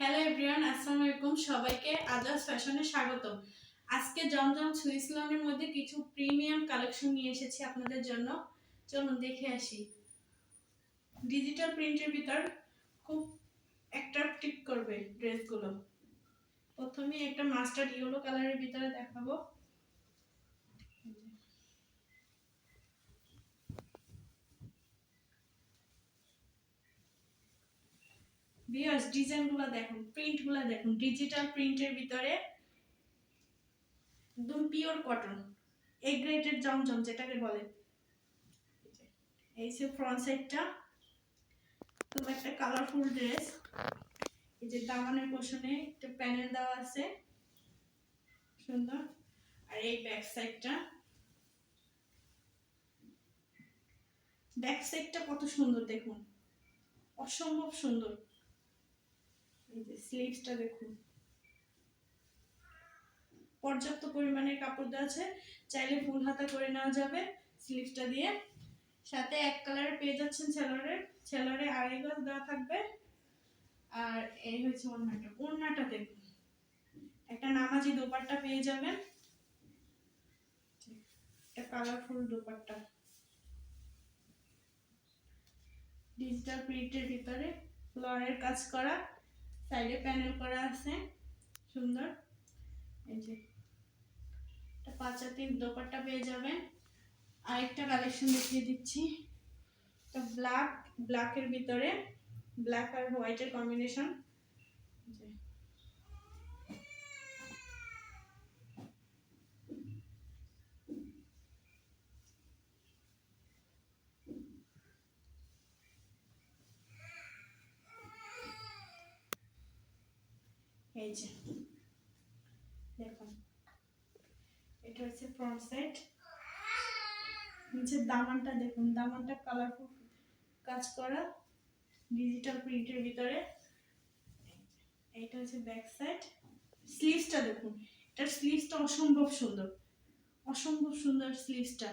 Hello everyone, আসসালামু আলাইকুম। সবাইকে আজাদ ফ্যাশনে স্বাগতম। আজকে জমজম সুইস লনের মধ্যে কিছু প্রিমিয়াম কালেকশন নিয়ে এসেছি আপনাদের জন্য। চলুন দেখে আসি। ডিজিটাল প্রিন্টের ভিতর খুব অ্যাট্রাকটিভ করবে ড্রেসগুলো। প্রথমে একটা মাস্টার্ড ইয়েলো কালারের ভিতরে দেখাবো। ভিউয়ার্স, ডিজাইনগুলো দেখুন, প্রিন্টগুলো দেখুন। ডিজিটাল প্রিন্টের ভিতরে একদম পিওর কটন, এ গ্রেডের জমজম যেটাকে বলে। এই যে ফ্রন্ট সাইডটা, খুব একটা কালারফুল ড্রেস। এই যে দামানের পোর্শনে একটা প্যানেল দেওয়া আছে, সুন্দর। আর এই ব্যাক সাইডটা কত সুন্দর দেখুন, অসম্ভব সুন্দর। এই যে স্লিভসটা দেখুন, পর্যাপ্ত পরিমাণে কাপড় দেওয়া আছে, চাইলে ফুল হাতা করে নেওয়া যাবে স্লিভসটা দিয়ে। সাথে এক কালারে পেয়ে যাচ্ছেন সেলরে আড়াই গজ দেওয়া থাকবে। আর এই হচ্ছে ওড়নাটা দেখুন, একটা নামাজি দোপাট্টা পেয়ে যাবেন, একটা কালারফুল দোপাট্টা। ডিজিটাল প্রিন্টের ভিতরে ফ্লোরের কাজ করা, সাইডে প্যানেল করা আছে, সুন্দর। এই যে একটা পাঁচাতির দোপাট্টা পেয়ে যাবেন। আরেকটা কালেকশন দেখিয়ে দিচ্ছি, তো ব্ল্যাকের ভিতরে ব্ল্যাক আর হোয়াইটের কম্বিনেশন। এই যে দেখুন, এটা হচ্ছে ফ্রন্ট সাইড। নিচের দামানটা দেখুন, দামানটা কালারফুল কাজ করা ডিজিটাল প্রিন্টের ভিতরে। এইটা হচ্ছে ব্যাক সাইড। স্লিভসটা দেখুন, এটার স্লিভসটা অসম্ভব সুন্দর, অসম্ভব সুন্দর স্লিভসটা।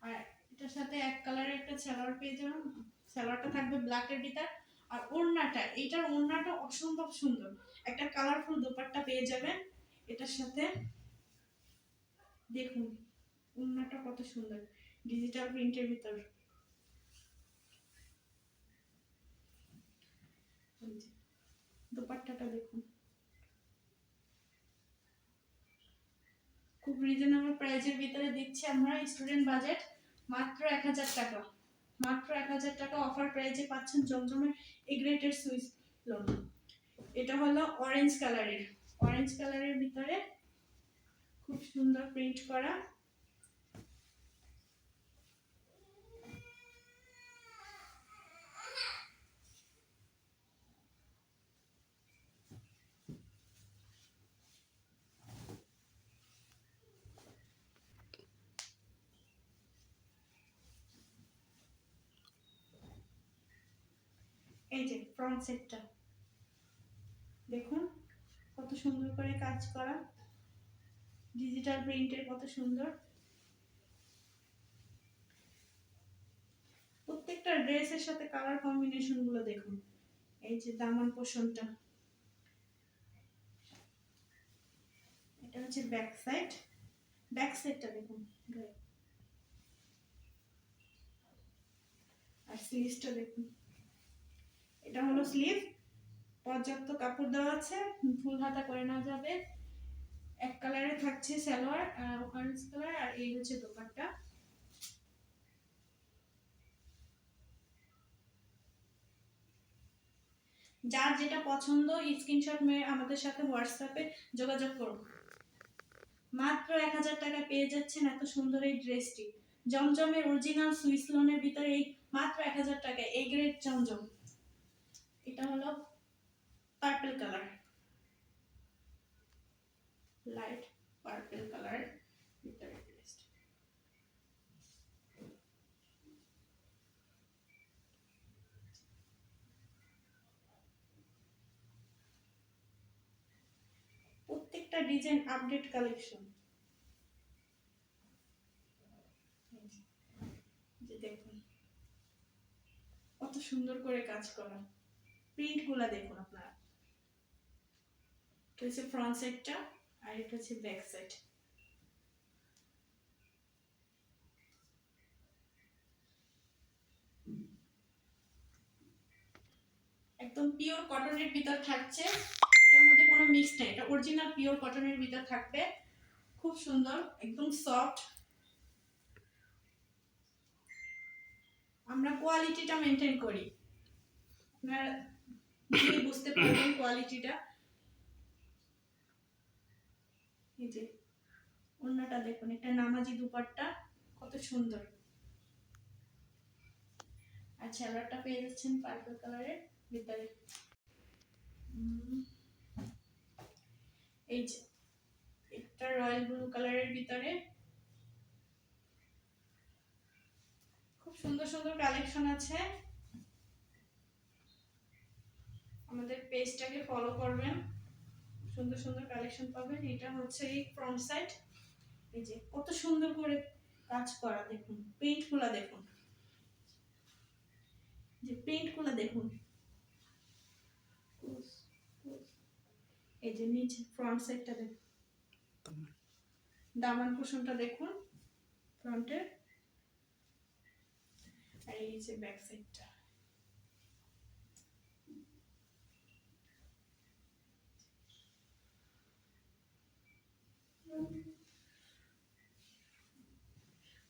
আর এটার সাথে এক কালারের একটা সালোয়ার পেয়ে যাবেন, সালোয়ারটা থাকবে ব্ল্যাকের ভিতর। আর ওড়নাটা, এইটার ওড়নাটা অসম্ভব সুন্দর, একটা কালারফুল দোপাট্টা পেয়ে যাবেন এটার সাথে। দেখুন ওড়নাটা কত সুন্দর, ডিজিটাল প্রিন্টের ভিতর। দোপাট্টাটা দেখুন, খুব রিজনেবল প্রাইসের ভিতরে দিচ্ছি আমরা। স্টুডেন্ট বাজেট মাত্র 1000 টাকা, মাত্র 1000 টাকা অফার প্রাইসে পাচ্ছেন জমজমের এ গ্রেডের সুইস লোন। এটা হলো অরেঞ্জ কালারের ভিতরে খুব সুন্দর প্রিন্ট করা। এই যে ফ্রন্ট সেটটা দেখুন, কত সুন্দর করে কাজ করা, ডিজিটাল প্রিন্টের কত সুন্দর। প্রত্যেকটা ড্রেসের সাথে কালার কম্বিনেশন গুলো দেখুন। এই যে দামান পোর্শনটা, এটা হচ্ছে ব্যাক সাইডটা দেখুন। আর স্লিভসটা দেখুন, এটা হলো স্লিভ, পর্যাপ্ত কাপড় দেওয়া আছে, ফুল হাতা করে নেওয়া যাবে। এক কালারে থাকছে সালোয়ার, অরেঞ্জ কালার। আর এই হচ্ছে দোপাট্টা। যার যেটা পছন্দ স্ক্রিনশট মেরে আমাদের সাথে হোয়াটসঅ্যাপে যোগাযোগ করুন। মাত্র 1000 টাকা পেয়ে যাচ্ছেন এত সুন্দর এই ড্রেসটি। জমজমের অরিজিনাল সুইস লোনের ভিতরে এই মাত্র 1000 টাকায় এ গ্রেড জমজম। এটা হলো purple colour, light purple colour ভিতরে ড্রেসটি। প্রত্যেকটা ডিজাইন আপডেট কালেকশন। যে দেখুন কত সুন্দর করে কাজ করা, প্রিন্ট গুলা দেখুন আপনারা। হচ্ছে ফ্রন্ট সাইডটা, আর এটা হচ্ছে ব্যাক সাইড। একদম পিওর কটনের ভিতর থাকছে, এটার মধ্যে কোনো মিক্স নেই, এটা অরিজিনাল পিওর কটনের ভিতর থাকবে। খুব সুন্দর, একদম সফট। আমরা কোয়ালিটিটা মেনটেন করি, আপনারা বুঝতে পারবেন কোয়ালিটিটা। এই যে ওড়নাটা দেখুন, এটা নামাজি দুপাট্টা, কত সুন্দর। আর সালোয়ারটা পেয়ে যাচ্ছেন পার্পল কালারের ভিতরে। এই যে একটা রয়্যাল ব্লু কালারের ভিতরে খুব সুন্দর সুন্দর কালেকশন আছে। আমাদের পেজটাকে ফলো করবেন, সুন্দর সুন্দর কালেকশন পাবেন। এটা হচ্ছে এই ফ্রন্ট সাইড, এই যে কত সুন্দর করে কাজ করা, দেখুন প্রিন্টগুলো দেখুন, যে প্রিন্টগুলো দেখুন। এই যে নিচে ফ্রন্ট সাইডটা দেখুন, দামান কুশনটা দেখুন ফ্রন্টের, আর এই যে ব্যাক সাইডটা।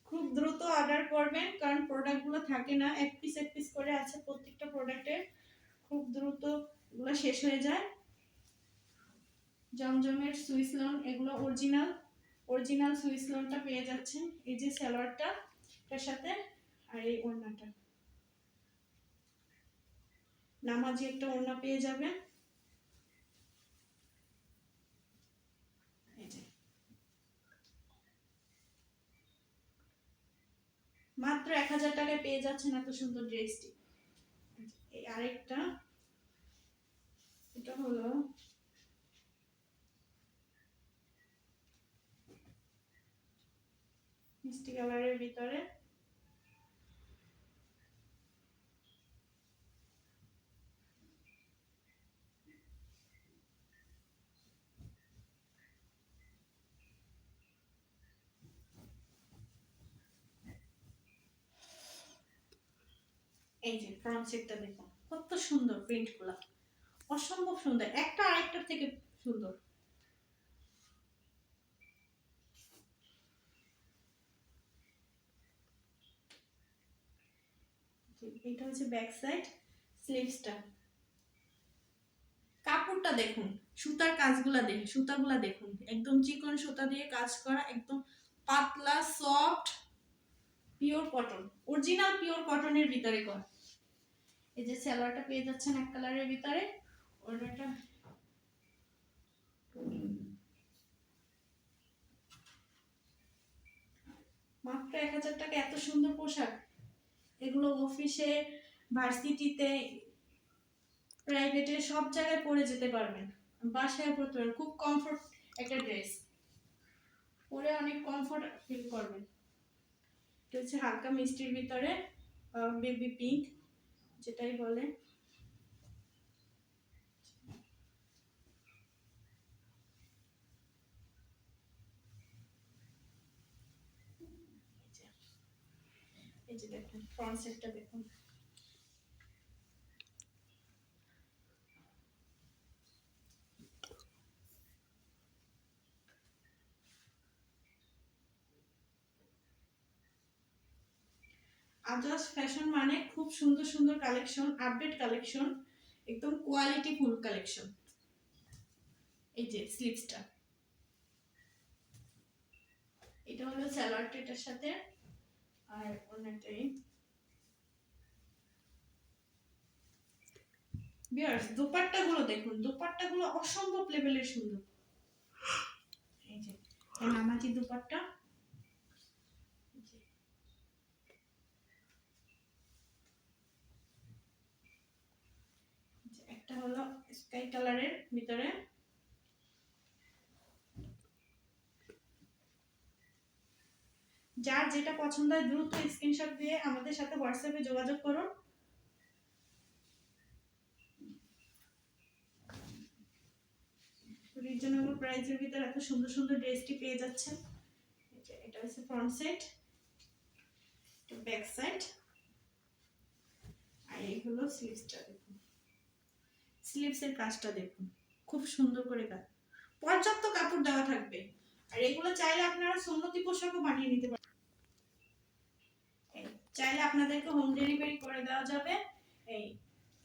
খুব দ্রুত অর্ডার করবেন, কারণ প্রোডাক্টগুলো থাকে না, এক পিস করে আছে প্রত্যেকটা প্রোডাক্টে, খুব দ্রুত এগুলো শেষ হয়ে যায়। জমজমের সুইস লোন, এগুলো অরিজিনাল সুইস লোনটা পেয়ে যাচ্ছেন। এই যে সালোয়ারটা এর সাথে, আর এই ওড়নাটা নামাজি একটা ওড়না পেয়ে যাবেন। এই যে মাত্র 1000 টাকায় পেয়ে যাচ্ছেন এত সুন্দর ড্রেসটি। এই আরেকটা, এটা হলো মিষ্টি কালারের ভিতরে, এই যে ফ্রন্ট সাইডটা দেখুন কত সুন্দর, প্রিন্টগুলো অসম্ভব সুন্দর, একটা আরেকটার থেকে সুন্দর। এটা হচ্ছে ব্যাক সাইড, স্লিভসটা, কাপড়টা দেখুন, সুতার কাজগুলা দেখুন, সুতাগুলা দেখুন, একদম চিকন সুতা দিয়ে কাজ করা, একদম পাতলা soft pure cotton, original pure কটনের ভিতরে করা। এই যে সালোয়ারটা পেয়ে যাচ্ছেন এক কালারের ভিতরে, ওড়নাটা মাত্র 1000 টাকা। এত সুন্দর পোশাক, এগুলো অফিসে, ভার্সিটিতে, প্রাইভেটে সব জায়গায় পরে যেতে পারবেন, বাসায় পরতে পারবেন। খুব কমফোর্ট একটা ড্রেস, পরে অনেক কমফোর্ট ফিল করবেন। এটা হচ্ছে হালকা মিষ্টির ভিতরে, বেবি পিঙ্ক যেটাই বলে। এই যে দেখুন ফ্রন্ট সাইডটা দেখুন, আজাস ফ্যাশন মানে খুব সুন্দর সুন্দর কালেকশন, আপডেট কালেকশন, একদম কোয়ালিটি ফুল কালেকশন। এই যে স্লিভসটা, এটা হলো সালোয়ারটা এটার সাথে, আর ওনাটাই। ভিউয়ার্স দোপাট্টাগুলো দেখুন, দোপাট্টাগুলো অসম্ভব লেভেলের সুন্দর। এই যে নামাজি দোপাট্টা, একটা হলো স্কাই কালারের ভিতরে। যার যেটা পছন্দ হয় দ্রুত স্ক্রিনশট দিয়ে আমাদের সাথে হোয়াটসঅ্যাপে যোগাযোগ করুন। রিজনেবল প্রাইসের ভিতরে এত সুন্দর সুন্দর ড্রেসটি পেয়ে যাচ্ছেন। এটা হচ্ছে ফ্রন্ট সাইড, এটা ব্যাক সাইড, আর এই হলো স্লিভসটা। দেখুন স্লিভসের কাজটা দেখুন, খুব সুন্দর করে কাজ, পর্যাপ্ত কাপড় দেওয়া থাকবে। আর এগুলো চাইলে আপনারা সুন্নতি পোশাকও বানিয়ে নিতে পারেন। চাইলে আপনাদেরকে হোম ডেলিভারি করে দেওয়া যাবে। এই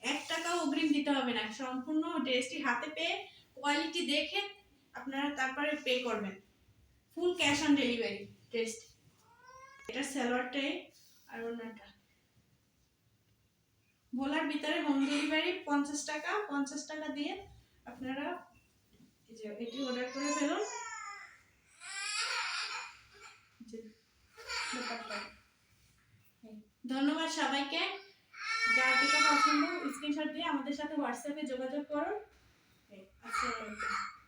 1 টাকাও অগ্রিম দিতে হবে না, সম্পূর্ণ ড্রেসটি হাতে পেয়ে কোয়ালিটি দেখে আপনারা তারপরে পে করবেন, full cash on delivery dress. এটা সালোয়ারটাই আর ওনাটা ভোলার ভিতরে হোম ডেলিভারি 50 টাকা, 50 টাকা দিয়ে আপনারা এই যে এটি অর্ডার করে ফেলুন। ধন্যবাদ সবাইকে, যার যেটা পছন্দ স্ক্রিনশট দিয়ে আমাদের সাথে হোয়াটসঅ্যাপে যোগাযোগ করুন। আসসালামু আলাইকুম।